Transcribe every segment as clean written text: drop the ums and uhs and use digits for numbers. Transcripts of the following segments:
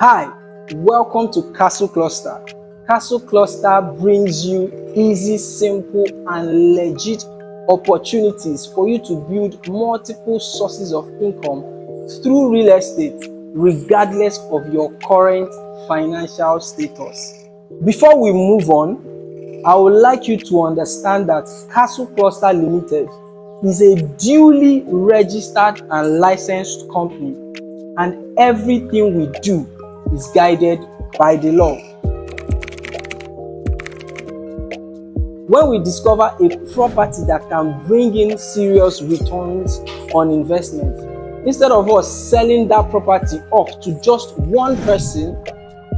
Hi, welcome to Castle Cluster. Castle Cluster brings you easy, simple, and legit opportunities for you to build multiple sources of income through real estate, regardless of your current financial status. Before we move on, I would like you to understand that Castle Cluster Limited is a duly registered and licensed company, and everything we do is guided by the law. When we discover a property that can bring in serious returns on investment, instead of us selling that property off to just one person,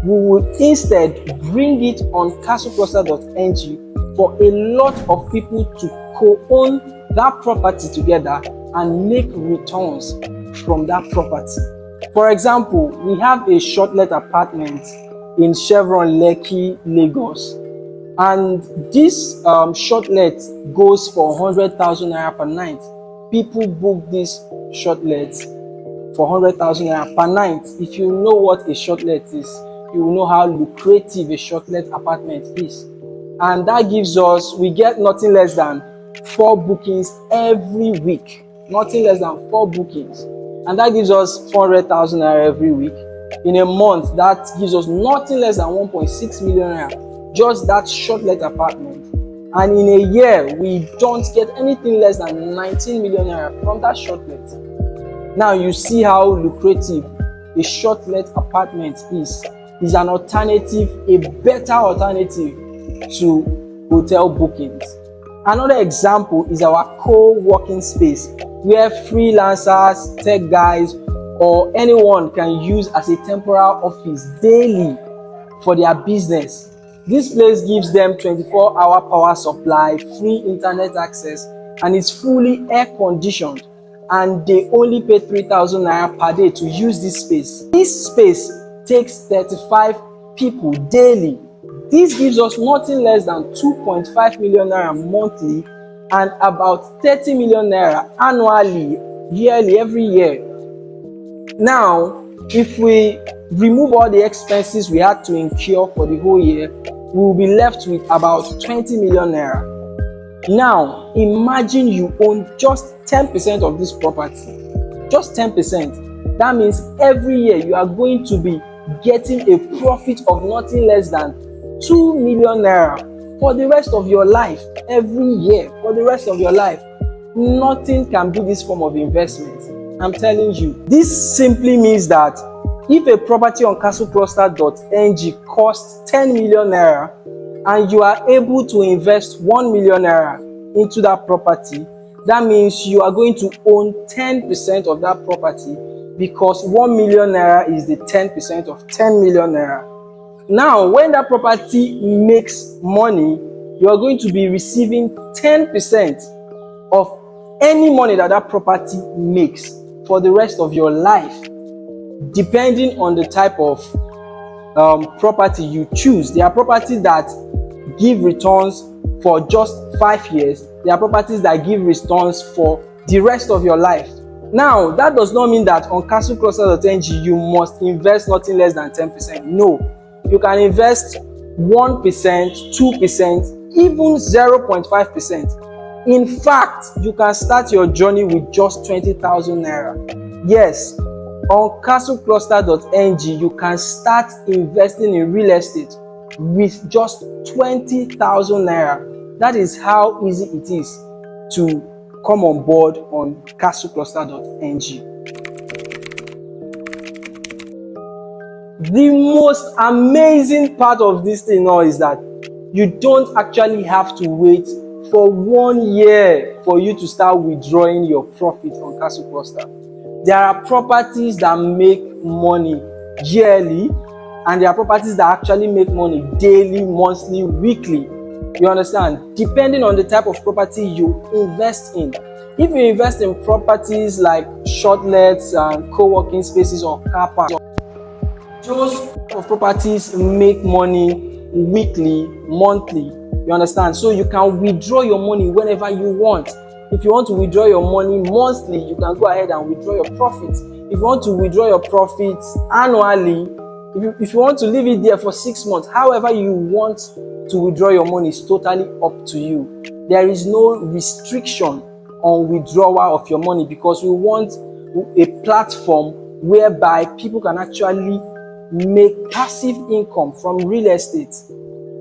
we will instead bring it on Castlecluster.ng for a lot of people to co-own that property together and make returns from that property. For example, we have a short-let apartment in Chevron Lekki, Lagos, and this short-let goes for 100,000 naira per night. People book this short-let for 100,000 naira per night. If you know what a short-let is, you will know how lucrative a short-let apartment is. And that gives us, we get nothing less than 4 bookings every week. Nothing less than 4 bookings. And that gives us 400,000 naira every week. In a month, that gives us nothing less than 1.6 million naira, just that short-let apartment. And in a year, we don't get anything less than 19 million naira from that short-let. Now you see how lucrative a short-let apartment is an alternative, a better alternative to hotel bookings. Another example is our co-working space, where freelancers, tech guys, or anyone can use as a temporary office daily for their business. This place gives them 24-hour power supply, free internet access, and is fully air-conditioned, and they only pay 3,000 naira per day to use this space. This space takes 35 people daily. This gives us nothing less than 2.5 million naira monthly and about 30 million naira annually, yearly, every year. Now, if we remove all the expenses we had to incur for the whole year, we will be left with about 20 million naira. Now, imagine you own just 10% of this property. Just 10%. That means every year you are going to be getting a profit of nothing less than 2 million naira for the rest of your life. Every year, for the rest of your life. Nothing can beat this form of investment. I'm telling you. This simply means that if a property on Castlecluster.ng costs 10 million naira and you are able to invest 1 million naira into that property, that means you are going to own 10% of that property, because 1 million naira is the 10% of 10 million naira. Now, when that property makes money, you are going to be receiving 10% of any money that that property makes for the rest of your life, depending on the type of property you choose. There are properties that give returns for just 5 years. There are properties that give returns for the rest of your life. Now, that does not mean that on Castlecluster.ng you must invest nothing less than 10%. No, you can invest 1%, 2%, even 0.5%. In fact, you can start your journey with just 20,000 naira. Yes, on Castlecluster.ng you can start investing in real estate with just 20,000 naira. That is how easy it is to come on board on Castlecluster.ng. The most amazing part of this thing now is that you don't actually have to wait for 1 year for you to start withdrawing your profit on Castlecluster. There are properties that make money yearly, and there are properties that actually make money daily, monthly, weekly. You understand? Depending on the type of property you invest in. If you invest in properties like short-lets and co-working spaces or car parks, those type of properties make money weekly, monthly. You understand? So you can withdraw your money whenever you want. If you want to withdraw your money monthly, you can go ahead and withdraw your profits. If you want to withdraw your profits annually, If you want to leave it there for 6 months, however you want to withdraw your money is totally up to you. There is no restriction on withdrawal of your money, because we want a platform whereby people can actually make passive income from real estate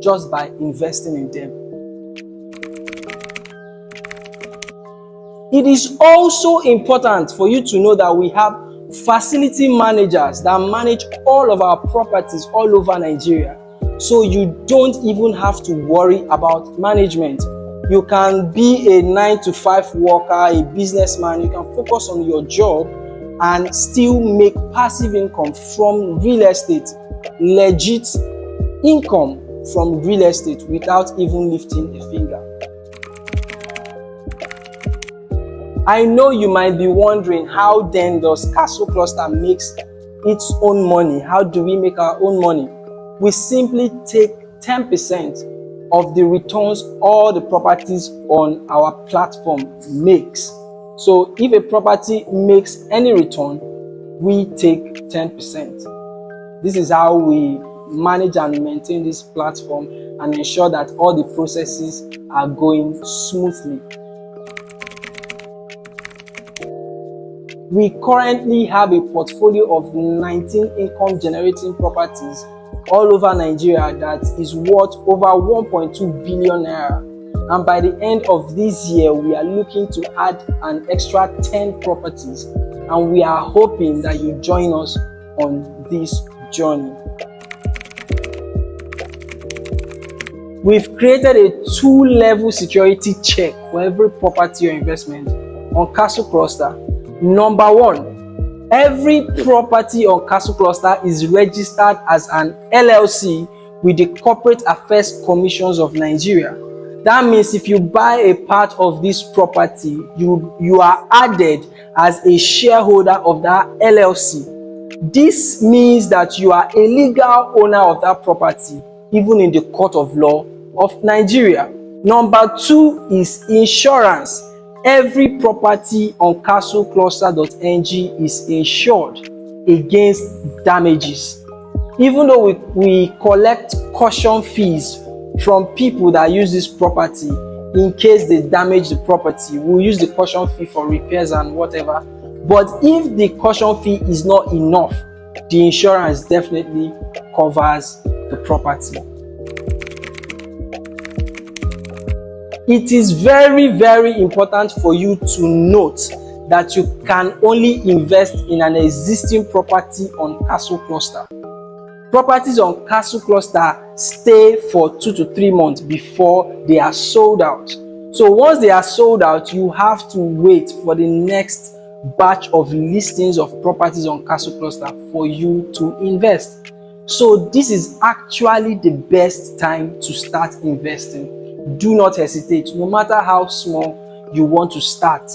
just by investing in them. It is also important for you to know that we have facility managers that manage all of our properties all over Nigeria. So you don't even have to worry about management. You can be a 9-to-5 worker, a businessman. You can focus on your job and still make passive income from real estate, legit income from real estate without even lifting a finger. I know you might be wondering, how then does Castlecluster makes its own money? How do we make our own money? We simply take 10% of the returns all the properties on our platform makes. So if a property makes any return, we take 10%. This is how we manage and maintain this platform and ensure that all the processes are going smoothly. We currently have a portfolio of 19 income generating properties all over Nigeria that is worth over 1.2 billion naira. And by the end of this year, we are looking to add an extra 10 properties. And we are hoping that you join us on this journey. We've created a 2-level security check for every property or investment on Castlecluster. Number 1, every property on Castlecluster is registered as an LLC with the Corporate Affairs Commissions of Nigeria. That means if you buy a part of this property, you are added as a shareholder of that LLC. This means that you are a legal owner of that property, even in the court of law of Nigeria. Number 2 is insurance. Every property on Castlecluster.ng is insured against damages. Even though we collect caution fees from people that use this property, in case they damage the property, we'll use the caution fee for repairs and whatever. But if the caution fee is not enough, the insurance definitely covers the property. It is very, very important for you to note that you can only invest in an existing property on Castlecluster. Properties on Castlecluster stay for 2 to 3 months before they are sold out. So once they are sold out, you have to wait for the next batch of listings of properties on Castlecluster for you to invest. So this is actually the best time to start investing. Do not hesitate. No matter how small you want to start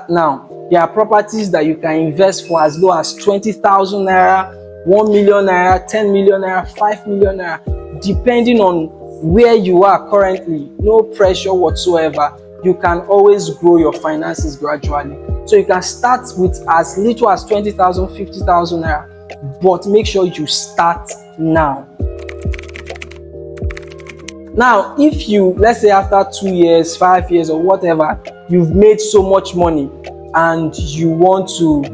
now. There are properties that you can invest for as low as 20,000 naira, 1 million naira, 10 million naira, 5 million naira, depending on where you are currently. No pressure whatsoever. You can always grow your finances gradually. So you can start with as little as 20,000, 50,000 naira, but make sure you start now. Now, if you, let's say after 2 years, 5 years or whatever, you've made so much money and you want to,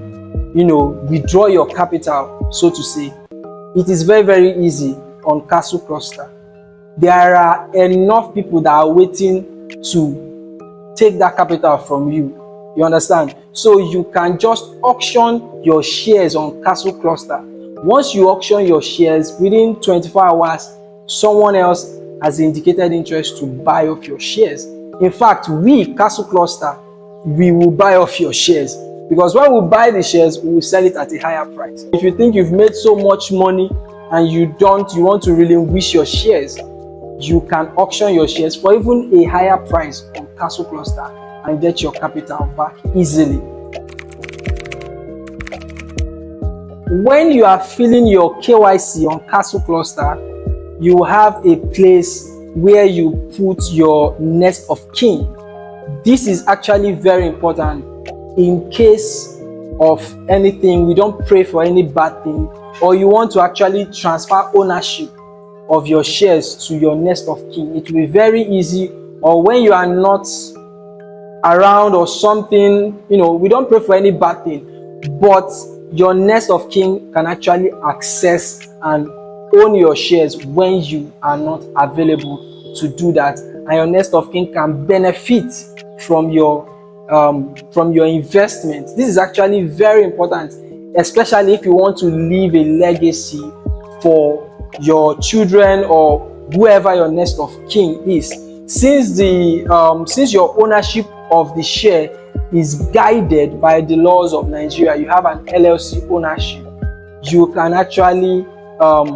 withdraw your capital, so to say, it is very, very easy on Castlecluster. There are enough people that are waiting to take that capital from you. You understand? So you can just auction your shares on Castlecluster. Once you auction your shares, within 24 hours, someone else has indicated interest to buy off your shares. In fact, we, Castlecluster, we will buy off your shares, because when we buy the shares, we will sell it at a higher price. If you think you've made so much money and you want to relinquish your shares, you can auction your shares for even a higher price on Castlecluster and get your capital back easily. When you are filling your KYC on Castlecluster, you have a place where you put your next of kin. This is actually very important in case of anything. We don't pray for any bad thing, or you want to actually transfer ownership of your shares to your next of kin, it will be very easy. Or when you are not around or something, we don't pray for any bad thing, but your next of kin can actually access and own your shares when you are not available to do that, and your next of kin can benefit from your investment. This is actually very important, especially if you want to leave a legacy for your children or whoever your next of kin is. Since your ownership of the share is guided by the laws of Nigeria, you have an LLC ownership, you can actually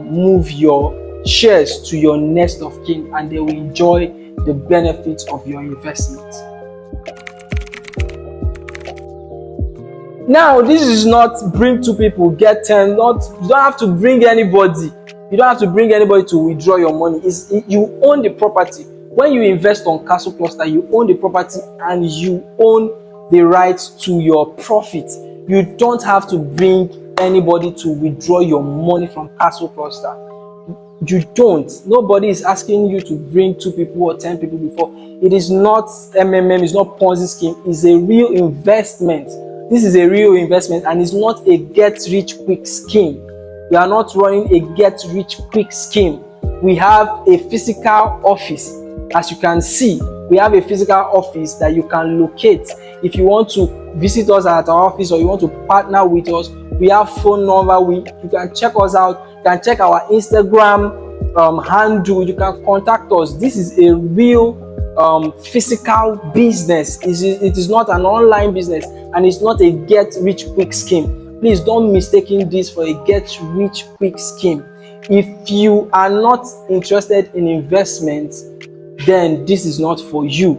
move your shares to your next of kin and they will enjoy the benefits of your investment. Now, this is not bring two people, get 10, you don't have to bring anybody. You don't have to bring anybody to withdraw your money. You own the property. When you invest on Castlecluster, you own the property and you own the rights to your profit. You don't have to bring anybody to withdraw your money from Castlecluster. You don't. Nobody is asking you to bring 2 people or 10 people before. It is not MMM, it's not Ponzi scheme, it's a real investment. This is a real investment and it's not a get-rich-quick scheme. We are not running a get-rich-quick scheme. We have a physical office. As you can see, we have a physical office that you can locate. If you want to visit us at our office or you want to partner with us, we have phone number. You can check us out. You can check our Instagram handle. You can contact us. This is a real physical business. It is not an online business and it's not a get-rich-quick scheme. Please don't mistake this for a get-rich-quick scheme. If you are not interested in investment, then this is not for you.